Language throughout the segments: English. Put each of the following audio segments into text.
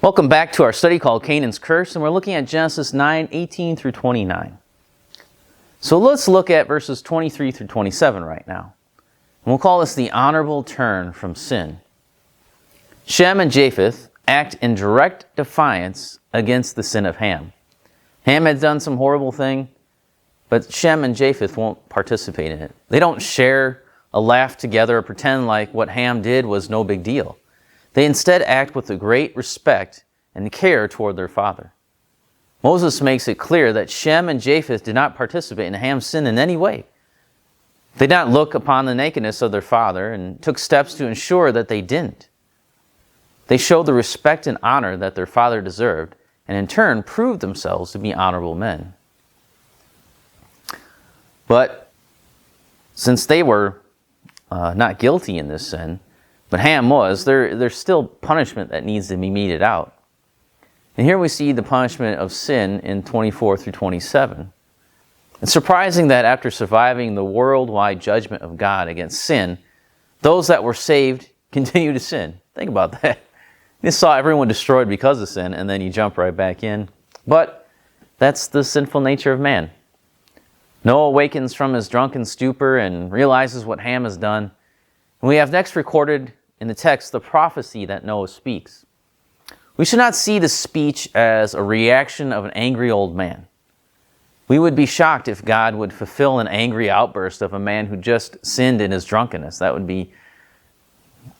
Welcome back to our study called Canaan's Curse, and we're looking at Genesis 9:18 through 29. So let's look at verses 23 through 27 right now. And we'll call this the honorable turn from sin. Shem and Japheth act in direct defiance against the sin of Ham. Ham had done some horrible thing, but Shem and Japheth won't participate in it. They don't share a laugh together or pretend like what Ham did was no big deal. They instead act with a great respect and care toward their father. Moses makes it clear that Shem and Japheth did not participate in Ham's sin in any way. They did not look upon the nakedness of their father and took steps to ensure that they didn't. They showed the respect and honor that their father deserved, and in turn proved themselves to be honorable men. But since they were not guilty in this sin, but Ham was, there's still punishment that needs to be meted out. And here we see the punishment of sin in 24 through 27. It's surprising that after surviving the worldwide judgment of God against sin, those that were saved continue to sin. Think about that. You saw everyone destroyed because of sin, and then you jump right back in. But that's the sinful nature of man. Noah awakens from his drunken stupor and realizes what Ham has done. And we have next recorded in the text the prophecy that Noah speaks. We should not see the speech as a reaction of an angry old man. We would be shocked if God would fulfill an angry outburst of a man who just sinned in his drunkenness. That would be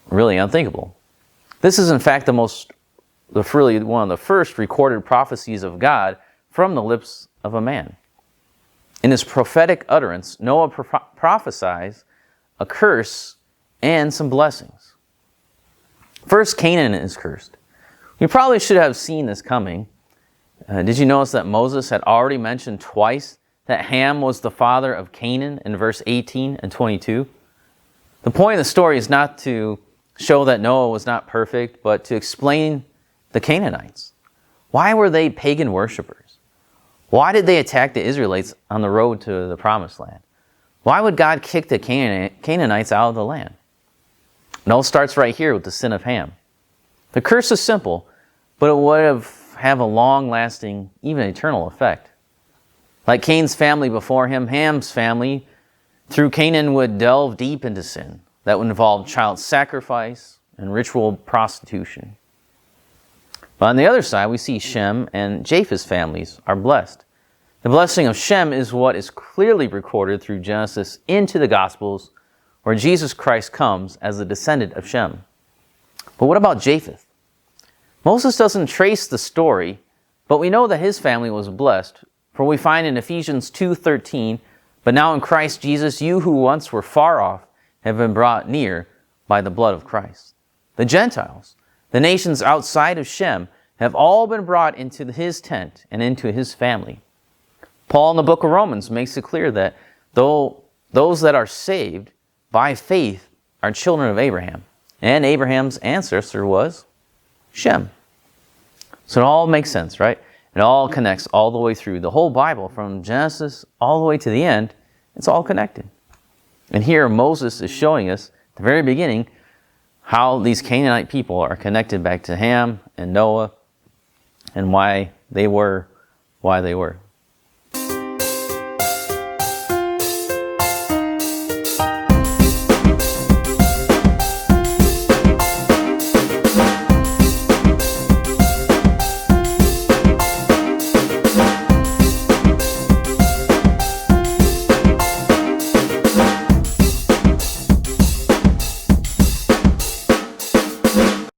really unthinkable. This is in fact really one of the first recorded prophecies of God from the lips of a man. In his prophetic utterance, Noah prophesies a curse and some blessings. First, Canaan is cursed. You probably should have seen this coming. Did you notice that Moses had already mentioned twice that Ham was the father of Canaan in verse 18 and 22? The point of the story is not to show that Noah was not perfect, but to explain the Canaanites. Why were they pagan worshipers? Why did they attack the Israelites on the road to the Promised Land? Why would God kick the Canaanites out of the land? It all starts right here with the sin of Ham. The curse is simple, but it would have a long-lasting, even eternal effect. Like Cain's family before him, Ham's family through Canaan would delve deep into sin that would involve child sacrifice and ritual prostitution. But on the other side, we see Shem and Japheth's families are blessed. The blessing of Shem is what is clearly recorded through Genesis into the Gospels, where Jesus Christ comes as a descendant of Shem. But what about Japheth? Moses doesn't trace the story, but we know that his family was blessed, for we find in Ephesians 2:13, "But now in Christ Jesus, you who once were far off have been brought near by the blood of Christ." The Gentiles, the nations outside of Shem, have all been brought into his tent and into his family. Paul in the book of Romans makes it clear that though those that are saved by faith are children of Abraham, and Abraham's ancestor was Shem. So it all makes sense, right? It all connects all the way through. The whole Bible, from Genesis all the way to the end, it's all connected. And here Moses is showing us, at the very beginning, how these Canaanite people are connected back to Ham and Noah and why they were.